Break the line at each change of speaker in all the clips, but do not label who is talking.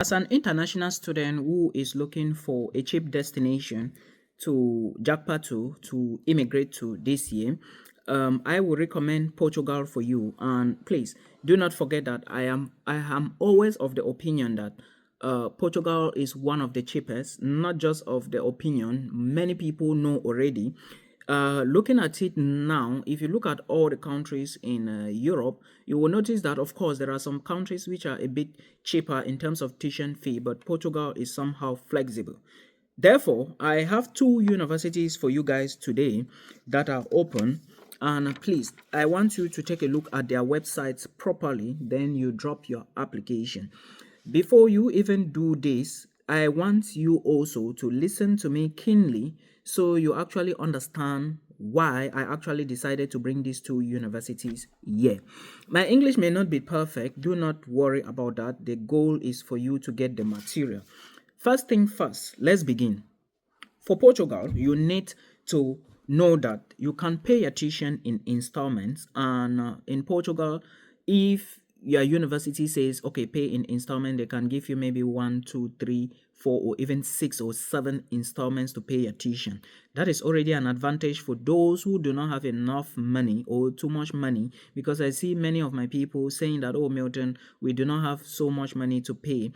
As an international student who is looking for a cheap destination to japa to immigrate to this year, I would recommend Portugal for you. And please do not forget that I am always of the opinion that Portugal is one of the cheapest. Not just of the opinion, many people know already. Looking at it now, if you look at all the countries in Europe, you will notice that, of course, there are some countries which are a bit cheaper in terms of tuition fee, but Portugal is somehow flexible. Therefore, I have two universities for you guys today that are open. And please, I want you to take a look at their websites properly, then you drop your application. Before you even do this, I want you also to listen to me keenly so you actually understand why I actually decided to bring these two universities here. My English may not be perfect. Do not worry about that. The goal is for you to get the material. First thing first, let's begin. For Portugal, you need to know that you can pay your tuition in installments. And in Portugal, if your university says, okay, pay in installment, they can give you maybe 1, 2, 3, 4, or even 6 or 7 installments to pay your tuition. That is already an advantage for those who do not have enough money or too much money, because I see many of my people saying that, oh, Milton, we do not have so much money to pay.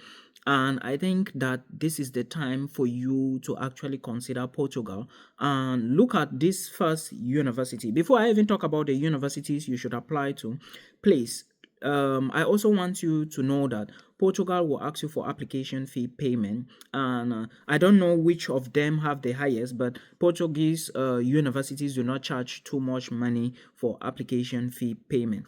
And I think that this is the time for you to actually consider Portugal and look at this first university. Before I even talk about the universities you should apply to, please, I also want you to know that Portugal will ask you for application fee payment, and I don't know which of them have the highest, but Portuguese universities do not charge too much money for application fee payment.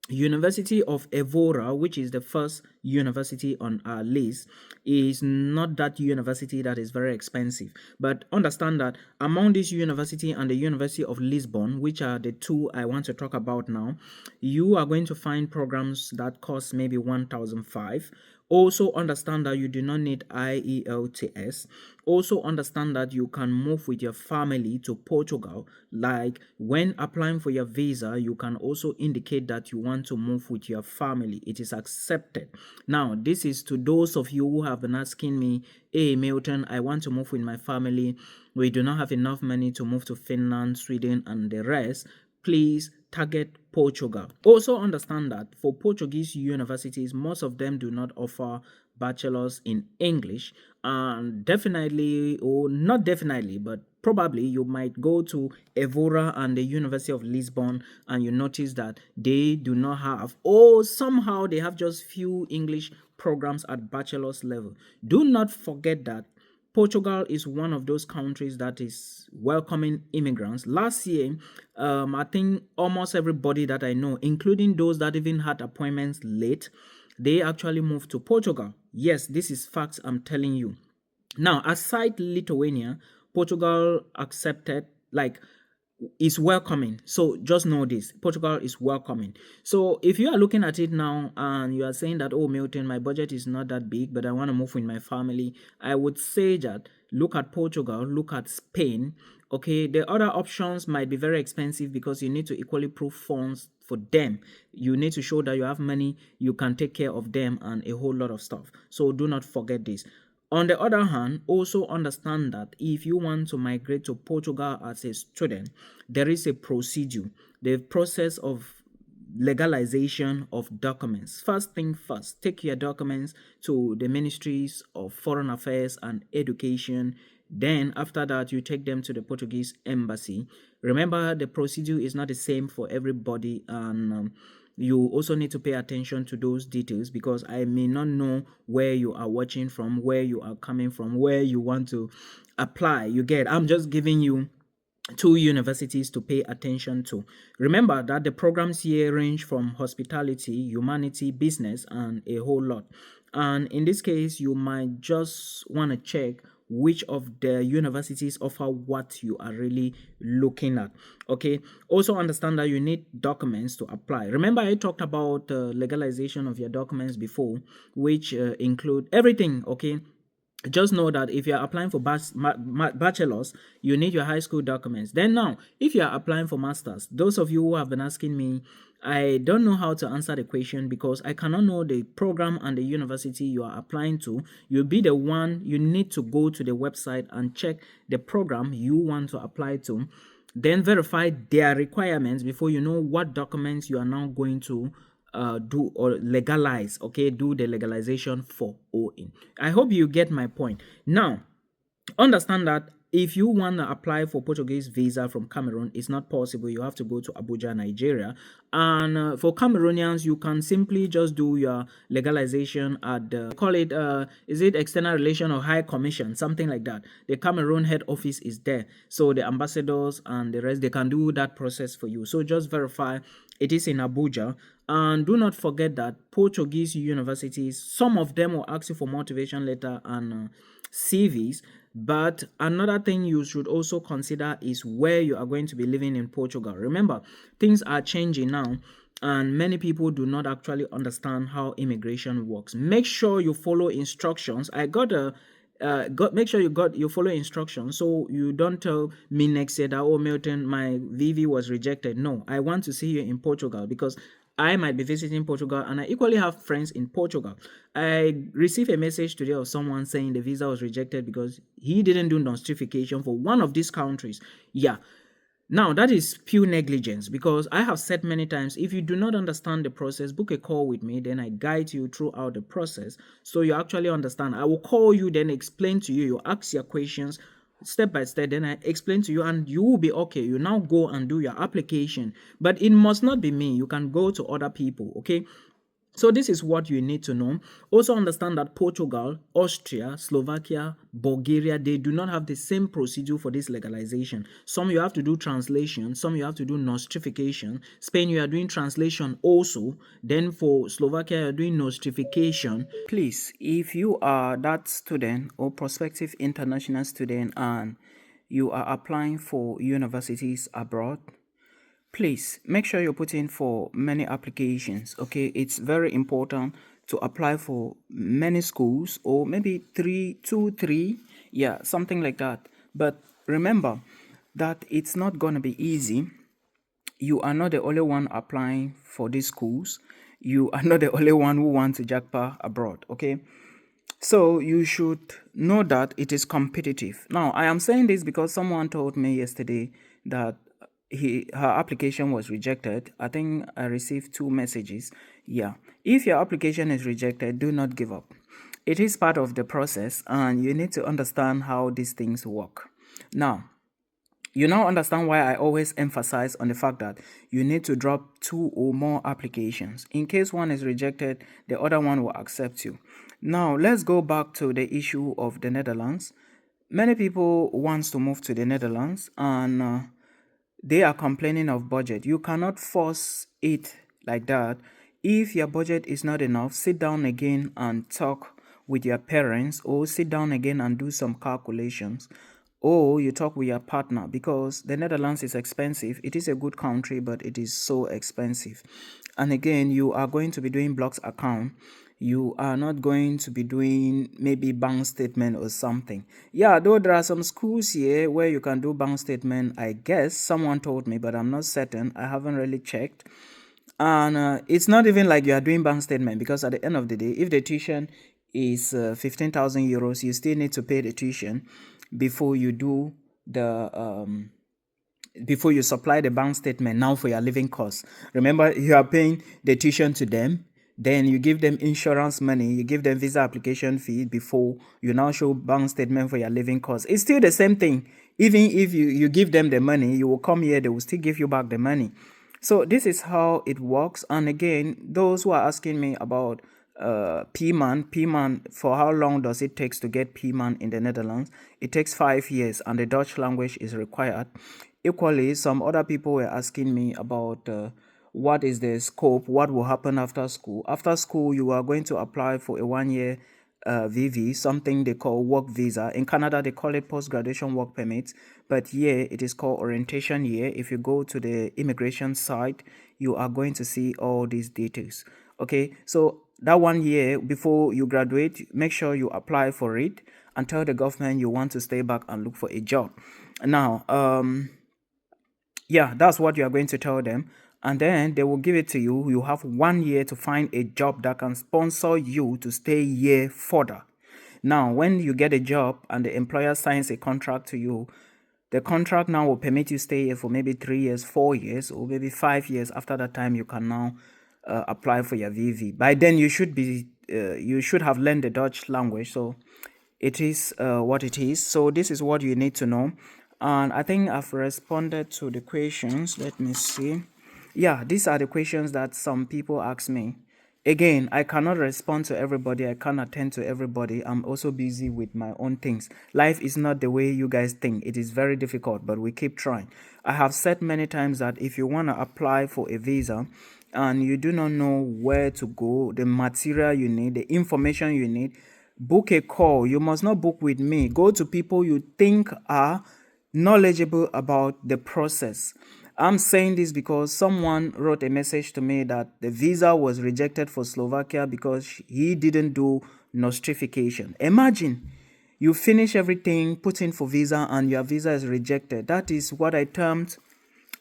University of Evora, which is the first university on our list, is not that university that is very expensive. But understand that among this university and the University of Lisbon, which are the two I want to talk about now, you are going to find programs that cost maybe 1,005. Also understand that you do not need IELTS. Also understand that you can move with your family to Portugal. Like when applying for your visa, you can also indicate that you want to move with your family. It is accepted. Now, this is to those of you who have been asking me, hey Milton, I want to move with my family. We do not have enough money to move to Finland, Sweden, and the rest. Please target Portugal. Also understand that for Portuguese universities, most of them do not offer bachelors in English, and definitely, or not definitely, but probably you might go to Evora and the University of Lisbon and you notice that they do not have, or somehow they have just few English programs at bachelor's level. Do not forget that Portugal is one of those countries that is welcoming immigrants. Last year, I think almost everybody that I know, including those that even had appointments late, they actually moved to Portugal. Yes, this is facts I'm telling you. Now, aside Lithuania, Portugal accepted, like, is welcoming. So just know this, Portugal is welcoming. So if you are looking at it now and you are saying that, oh Milton, my budget is not that big, but I want to move with my family, I would say that look at Portugal, look at Spain. Okay, the other options might be very expensive because you need to equally prove funds for them. You need to show that you have money, you can take care of them, and a whole lot of stuff. So do not forget this. On the other hand, also understand that if you want to migrate to Portugal as a student, there is a procedure, the process of legalization of documents. First thing first, take your documents to the ministries of foreign affairs and education. Then after that, you take them to the Portuguese embassy. Remember, the procedure is not the same for everybody, and you also need to pay attention to those details, because I may not know where you are watching from, where you are coming from, where you want to apply. You get, I'm just giving you two universities to pay attention to. Remember that the programs here range from hospitality, humanity, business, and a whole lot. And in this case, you might just want to check which of the universities offer what you are really looking at. Okay, also understand that you need documents to apply. Remember, I talked about legalization of your documents before, which include everything. Okay, just know that if you're applying for bachelor's, you need your high school documents. Then now, if you're applying for master's, those of you who have been asking me, I don't know how to answer the question because I cannot know the program and the university you are applying to. You'll be the one, you need to go to the website and check the program you want to apply to, then verify their requirements before you know what documents you are now going to do or legalize, okay, do the legalization for OIN. I hope you get my point. Now, understand that if you want to apply for Portuguese visa from Cameroon, it's not possible. You have to go to Abuja, Nigeria. And for Cameroonians, you can simply just do your legalization at the, call it, is it External Relation or High Commission, something like that. The Cameroon head office is there. So the ambassadors and the rest, they can do that process for you. So just verify it is in Abuja. And do not forget that Portuguese universities, some of them will ask you for motivation letter and CVs. But another thing you should also consider is where you are going to be living in Portugal. Remember, things are changing now, and many people do not actually understand how immigration works. Make sure you follow instructions. Make sure you follow instructions so you don't tell me next year that, oh, Milton, my VV was rejected. No, I want to see you in Portugal because I might be visiting Portugal and I equally have friends in Portugal. I received a message today of someone saying the visa was rejected because he didn't do notification for one of these countries. Yeah. Now, that is pure negligence because I have said many times, if you do not understand the process, book a call with me, then I guide you throughout the process so you actually understand. I will call you, then explain to you, you ask your questions step by step, then I explain to you and you will be okay. You now go and do your application, but it must not be me. You can go to other people, okay? So this is what you need to know. Also understand that Portugal, Austria, Slovakia, Bulgaria, they do not have the same procedure for this legalization. Some you have to do translation, some you have to do notification. Spain, you are doing translation also. Then for Slovakia, you are doing notification. Please, if you are that student or prospective international student and you are applying for universities abroad, please make sure you put in for many applications. Okay, it's very important to apply for many schools or maybe three, yeah, something like that. But remember that it's not going to be easy. You are not the only one applying for these schools. You are not the only one who wants to japa abroad. Okay, so you should know that it is competitive. Now, I am saying this because someone told me yesterday that her application was rejected. I think I received 2 messages. Yeah. If your application is rejected, do not give up. It is part of the process and you need to understand how these things work. Now, you now understand why I always emphasize on the fact that you need to drop 2 or more applications. In case one is rejected, the other one will accept you. Now, let's go back to the issue of the Netherlands. Many people want to move to the Netherlands and they are complaining of budget. You cannot force it like that. If your budget is not enough, sit down again and talk with your parents or sit down again and do some calculations. Or you talk with your partner because the Netherlands is expensive. It is a good country, but it is so expensive. And again, you are going to be doing blocks account. You are not going to be doing maybe bank statement or something. Yeah, though there are some schools here where you can do bank statement, I guess. Someone told me, but I'm not certain. I haven't really checked. And it's not even like you are doing bank statement because at the end of the day, if the tuition is 15,000 euros, you still need to pay the tuition before you do the before you supply the bank statement now for your living costs. Remember, you are paying the tuition to them, then you give them insurance money, you give them visa application fee before you now show bank statement for your living costs. It's still the same thing. Even if you give them the money, you will come here, they will still give you back the money. So this is how it works. And again, those who are asking me about PMAN, for how long does it take to get PMAN in the Netherlands? It takes 5 years and the Dutch language is required. Equally, some other people were asking me about what is the scope, what will happen after school. After school, you are going to apply for a 1-year VV, something they call work visa. In Canada, they call it post-graduation work permit, but here it is called orientation year. If you go to the immigration site, you are going to see all these details. Okay, so that 1 year before you graduate, make sure you apply for it and tell the government you want to stay back and look for a job. Now, yeah, that's what you are going to tell them. And then they will give it to you. You have 1 year to find a job that can sponsor you to stay here further. Now, when you get a job and the employer signs a contract to you, the contract now will permit you stay here for maybe 3 years, 4 years, or maybe 5 years. After that time, you can now apply for your VV. By then, you should have learned the Dutch language. So it is what it is. So this is what you need to know. And I think I've responded to the questions. Let me see. Yeah, these are the questions that some people ask me. Again, I cannot respond to everybody. I can't attend to everybody. I'm also busy with my own things. Life is not the way you guys think. It is very difficult, but we keep trying. I have said many times that if you want to apply for a visa and you do not know where to go, the material you need, the information you need, book a call. You must not book with me. Go to people you think are knowledgeable about the process. I'm saying this because someone wrote a message to me that the visa was rejected for Slovakia because he didn't do nostrification. Imagine you finish everything, put in for visa, and your visa is rejected. That is what I termed,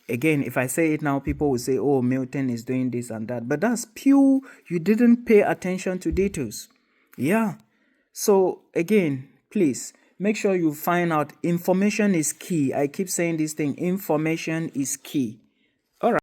again, if I say it now, people will say, oh, Milton is doing this and that. But that's pure, you didn't pay attention to details. Yeah. So again, please make sure you find out. Information is key. I keep saying this thing. Information is key.